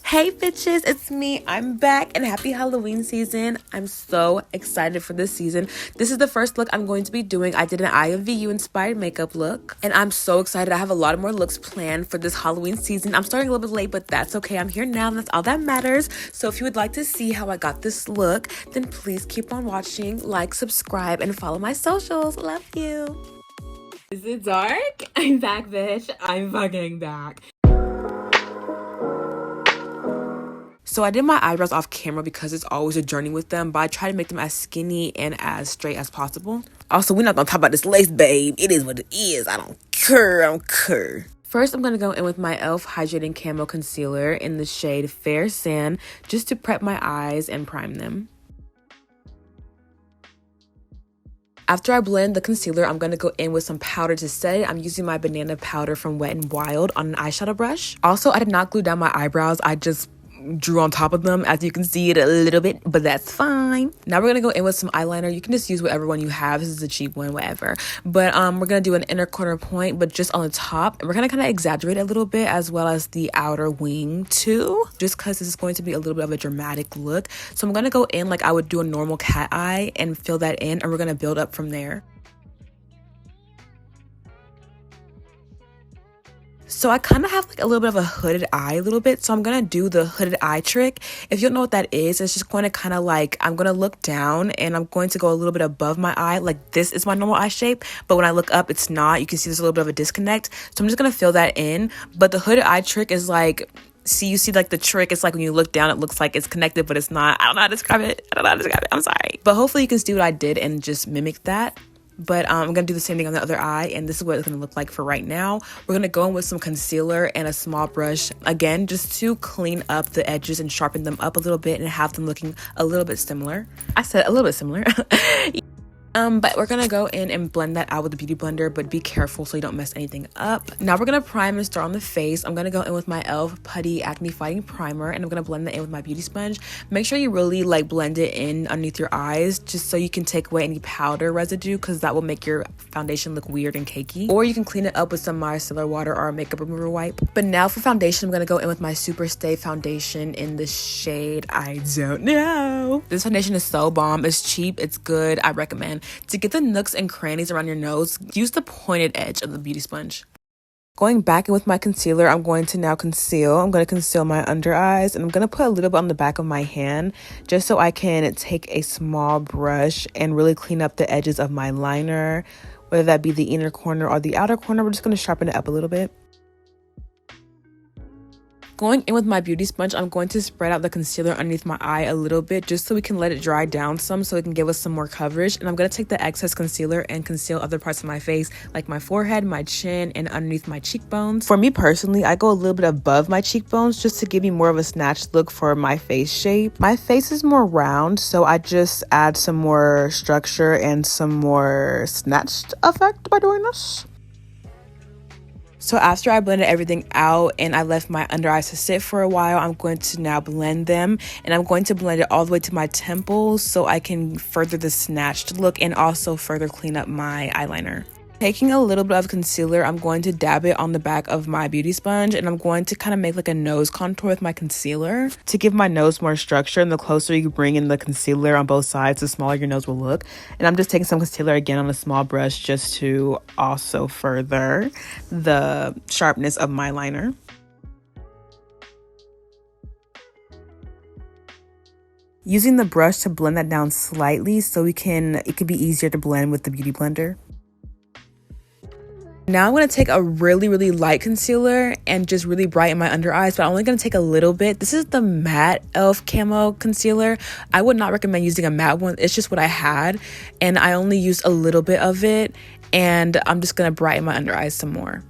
Hey bitches, it's me. I'm back and happy Halloween season. I'm so excited for this season. This is the first look I'm going to be doing. I did an IMVU inspired makeup look and I'm so excited. I have a lot of more looks planned for this Halloween season. I'm starting a little bit late, but that's okay. I'm here now and that's all that matters. So if you would like to see how I got this look, then please keep on watching, like, subscribe, and follow my socials. Love you. Is it dark? I'm back, bitch. I'm fucking back. So I did my eyebrows off camera because it's always a journey with them, but I try to make them as skinny and as straight as possible. Also, we're not gonna talk about this lace, babe. It is what it is. I don't care. First, I'm gonna go in with my e.l.f. Hydrating Camo Concealer in the shade Fair Sand just to prep my eyes and prime them. After I blend the concealer, I'm going to go in with some powder to set it. I'm using my banana powder from Wet n Wild on an eyeshadow brush. Also, I did not glue down my eyebrows. I just drew on top of them. As you can see it a little bit, but that's fine. Now we're going to go in with some eyeliner. You can just use whatever one you have. This is a cheap one, whatever. But we're going to do an inner corner point, but just on the top. And we're going to kind of exaggerate a little bit as well as the outer wing too, just because this is going to be a little bit of a dramatic look. So I'm going to go in like I would do a normal cat eye and fill that in, and we're going to build up from there. So I kind of have like a little bit of a hooded eye a little bit. So I'm going to do the hooded eye trick. If you don't know what that is, it's just going to kind of like, I'm going to look down and I'm going to go a little bit above my eye. Like this is my normal eye shape, but when I look up, it's not. You can see there's a little bit of a disconnect. So I'm just going to fill that in. But the hooded eye trick is like, you see like the trick, it's like when you look down, it looks like it's connected, but it's not. I don't know how to describe it. I'm sorry. But hopefully you can see what I did and just mimic that. But I'm going to do the same thing on the other eye, and this is what it's going to look like for right now. We're going to go in with some concealer and a small brush, again, just to clean up the edges and sharpen them up a little bit and have them looking a little bit similar. I said a little bit similar. But we're gonna go in and blend that out with the beauty blender, but be careful so you don't mess anything up. Now we're gonna prime and start on the face. I'm gonna go in with my e.l.f. Putty Acne Fighting Primer, and I'm gonna blend that in with my beauty sponge. Make sure you really like blend it in underneath your eyes, just so you can take away any powder residue, because that will make your foundation look weird and cakey. Or you can clean it up with some micellar water or a makeup remover wipe. But now for foundation, I'm gonna go in with my Super Stay foundation in the shade I don't know. This foundation is so bomb. It's cheap, it's good, I recommend. To get the nooks and crannies around your nose, use the pointed edge of the beauty sponge. Going back in with my concealer, I'm going to now conceal. I'm going to conceal my under eyes, and I'm going to put a little bit on the back of my hand just so I can take a small brush and really clean up the edges of my liner, whether that be the inner corner or the outer corner. We're just going to sharpen it up a little bit. Going in with my beauty sponge, I'm going to spread out the concealer underneath my eye a little bit just so we can let it dry down some so it can give us some more coverage. And I'm going to take the excess concealer and conceal other parts of my face like my forehead, my chin, and underneath my cheekbones. For me personally, I go a little bit above my cheekbones just to give me more of a snatched look for my face shape. My face is more round, so I just add some more structure and some more snatched effect by doing this. So after I blended everything out and I left my under eyes to sit for a while, I'm going to now blend them, and I'm going to blend it all the way to my temples so I can further the snatched look and also further clean up my eyeliner. Taking a little bit of concealer, I'm going to dab it on the back of my beauty sponge, and I'm going to kind of make like a nose contour with my concealer to give my nose more structure. And the closer you bring in the concealer on both sides, the smaller your nose will look. And I'm just taking some concealer again on a small brush just to also further the sharpness of my liner. Using the brush to blend that down slightly so it can be easier to blend with the beauty blender. Now I'm going to take a really light concealer and just really brighten my under eyes, but I'm only going to take a little bit. This is the matte e.l.f. Camo Concealer. I would not recommend using a matte one. It's just what I had, and I only used a little bit of it, and I'm just going to brighten my under eyes some more.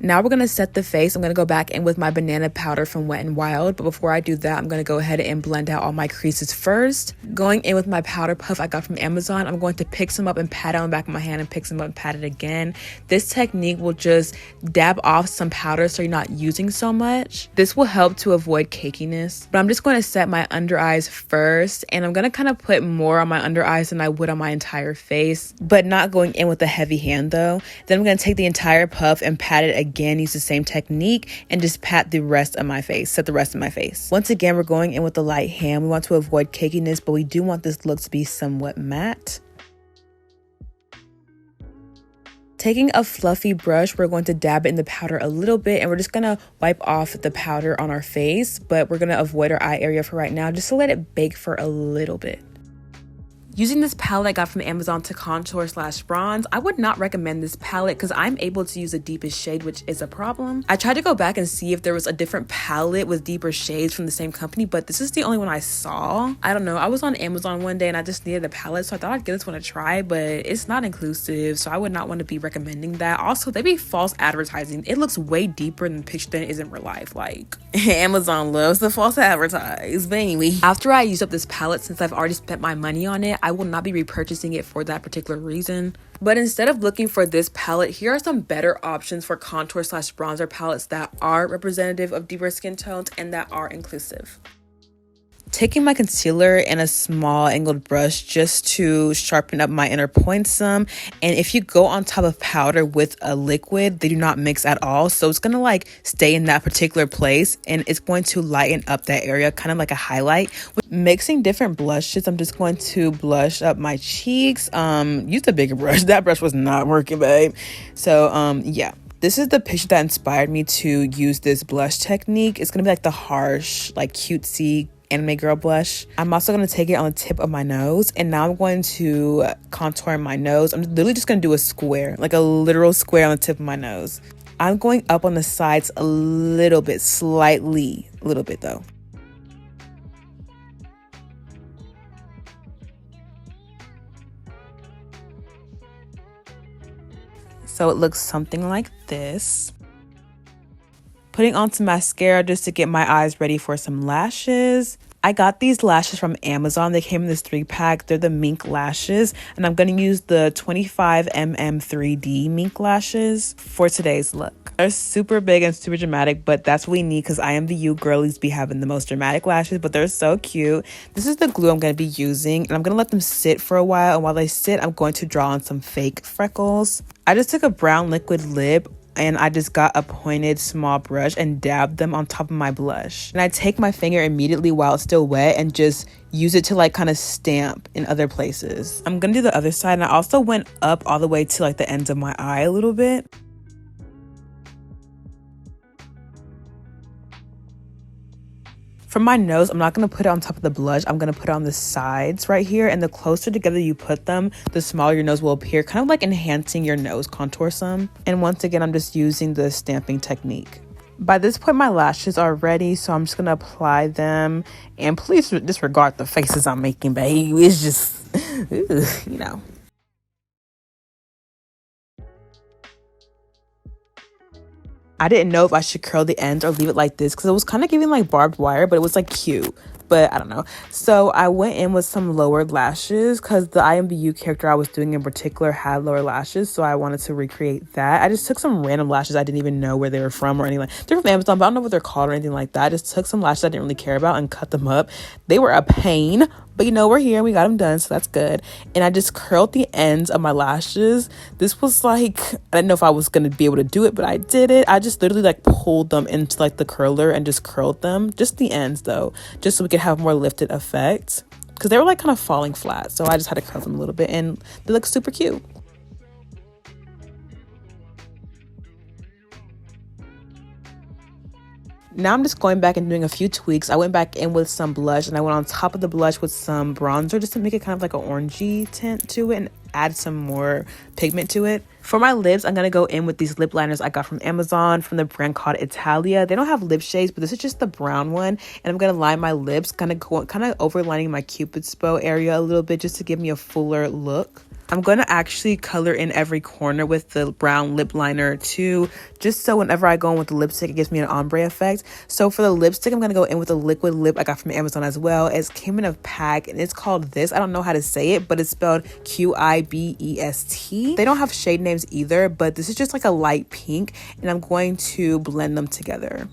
Now we're going to set the face. I'm going to go back in with my banana powder from Wet n Wild. But before I do that, I'm going to go ahead and blend out all my creases first. Going in with my powder puff I got from Amazon, I'm going to pick some up and pat it on the back of my hand and pick some up and pat it again. This technique will just dab off some powder so you're not using so much. This will help to avoid cakiness. But I'm just going to set my under eyes first. And I'm going to kind of put more on my under eyes than I would on my entire face. But not going in with a heavy hand though. Then I'm going to take the entire puff and pat it again again use the same technique and just pat the rest of my face, set the rest of my face. Once again, we're going in with the light hand. We want to avoid cakiness, but we do want this look to be somewhat matte. Taking a fluffy brush, we're going to dab it in the powder a little bit, and we're just gonna wipe off the powder on our face, but we're gonna avoid our eye area for right now, just to let it bake for a little bit. Using this palette I got from Amazon to contour/bronze, I would not recommend this palette because I'm able to use the deepest shade, which is a problem. I tried to go back and see if there was a different palette with deeper shades from the same company, but this is the only one I saw. I don't know, I was on Amazon one day and I just needed a palette, so I thought I'd give this one a try, but it's not inclusive, so I would not want to be recommending that. Also, they be false advertising. It looks way deeper in the picture than it is in real life. Like, Amazon loves the false advertise, baby. After I use up this palette, since I've already spent my money on it, I will not be repurchasing it for that particular reason. But instead of looking for this palette, here are some better options for contour/bronzer palettes that are representative of deeper skin tones and that are inclusive. Taking my concealer and a small angled brush just to sharpen up my inner points some. And if you go on top of powder with a liquid, they do not mix at all. So it's going to like stay in that particular place and it's going to lighten up that area, kind of like a highlight. With mixing different blushes, I'm just going to blush up my cheeks. Use a bigger brush. That brush was not working, babe. So yeah. This is the picture that inspired me to use this blush technique. It's going to be like the harsh, like cutesy anime girl blush. I'm also going to take it on the tip of my nose, and now I'm going to contour my nose. I'm literally just going to do a square, like a literal square on the tip of my nose. I'm going up on the sides a little bit, slightly, a little bit though. So it looks something like this. Putting on some mascara just to get my eyes ready for some lashes. I got these lashes from Amazon. They came in this 3-pack. They're the mink lashes. And I'm going to use the 25mm 3D mink lashes for today's look. They're super big and super dramatic, but that's what we need because IMVU girlies be having the most dramatic lashes, but they're so cute. This is the glue I'm going to be using, and I'm going to let them sit for a while. And while they sit, I'm going to draw on some fake freckles. I just took a brown liquid lip and I just got a pointed small brush and dabbed them on top of my blush. And I take my finger immediately while it's still wet and just use it to like kind of stamp in other places. I'm gonna do the other side, and I also went up all the way to like the ends of my eye a little bit. For my nose, I'm not going to put it on top of the blush. I'm going to put it on the sides right here. And the closer together you put them, the smaller your nose will appear, kind of like enhancing your nose contour some. And once again, I'm just using the stamping technique. By this point, my lashes are ready, so I'm just going to apply them. And please disregard the faces I'm making, babe. It's just, you know. I didn't know if I should curl the ends or leave it like this because it was kind of giving like barbed wire, but it was like cute. But I don't know. So I went in with some lowered lashes because the IMVU character I was doing in particular had lower lashes. So I wanted to recreate that. I just took some random lashes. I didn't even know where they were from or anything. They're from Amazon, but I don't know what they're called or anything like that. I just took some lashes I didn't really care about and cut them up. They were a pain, but you know, we're here. We got them done, so that's good. And I just curled the ends of my lashes. This was like, I didn't know if I was going to be able to do it, but I did it. I just literally like pulled them into like the curler and just curled them. Just the ends though, just so we could have more lifted effect. Because they were like kind of falling flat. So I just had to curl them a little bit and they look super cute. Now I'm just going back and doing a few tweaks. I went back in with some blush and I went on top of the blush with some bronzer just to make it kind of like an orangey tint to it and add some more pigment to it. For my lips, I'm going to go in with these lip liners I got from Amazon from the brand called Italia. They don't have lip shades, but this is just the brown one. And I'm going to line my lips, kind of overlining my Cupid's bow area a little bit just to give me a fuller look. I'm going to actually color in every corner with the brown lip liner too, just so whenever I go in with the lipstick, it gives me an ombre effect. So for the lipstick, I'm going to go in with a liquid lip I got from Amazon as well. It came in a pack and it's called this. I don't know how to say it, but it's spelled Qibest. They don't have shade names either, but this is just like a light pink and I'm going to blend them together.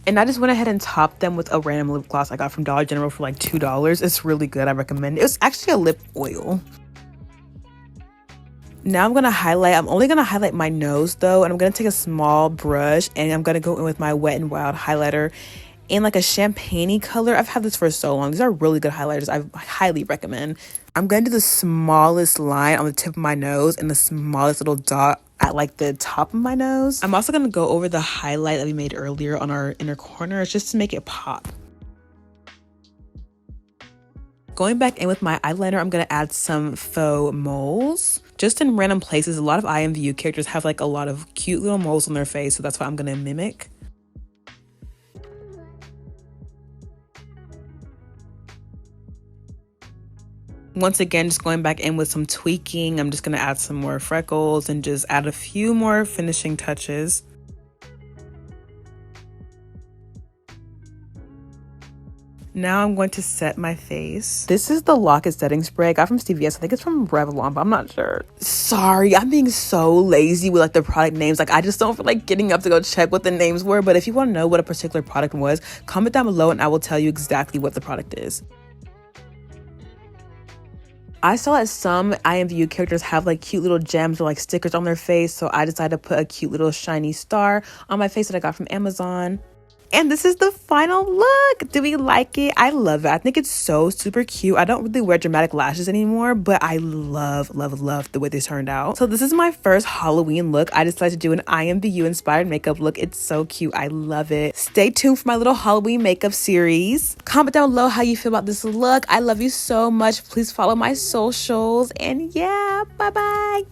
And I just went ahead and topped them with a random lip gloss I got from Dollar General for like $2. It's really good. I recommend it. It was actually a lip oil. Now I'm going to highlight. I'm only going to highlight my nose though. And I'm going to take a small brush and I'm going to go in with my Wet n Wild highlighter in like a champagne-y color. I've had this for so long. These are really good highlighters. I highly recommend. I'm going to do the smallest line on the tip of my nose and the smallest little dot at like the top of my nose. I'm also going to go over the highlight that we made earlier on our inner corners just to make it pop. Going back in with my eyeliner, I'm going to add some faux moles. Just in random places. A lot of IMVU characters have like a lot of cute little moles on their face, so that's what I'm going to mimic. Once again, just going back in with some tweaking. I'm just going to add some more freckles and just add a few more finishing touches. Now I'm going to set my face. This is the Lock It setting spray I got from CVS. I think it's from Revlon, but I'm not sure. Sorry, I'm being so lazy with like the product names. Like I just don't feel like getting up to go check what the names were. But if you want to know what a particular product was, comment down below and I will tell you exactly what the product is. I saw that some IMVU characters have like cute little gems or like stickers on their face, so I decided to put a cute little shiny star on my face that I got from Amazon. And this is the final look. Do we like it? I love it. I think it's so super cute. I don't really wear dramatic lashes anymore, but I love the way they turned out. So this is my first Halloween look. I decided to do an IMVU inspired makeup look. It's so cute. I love it. Stay tuned for my little Halloween makeup series. Comment down below how you feel about this look. I love you so much. Please follow my socials. And yeah, bye-bye.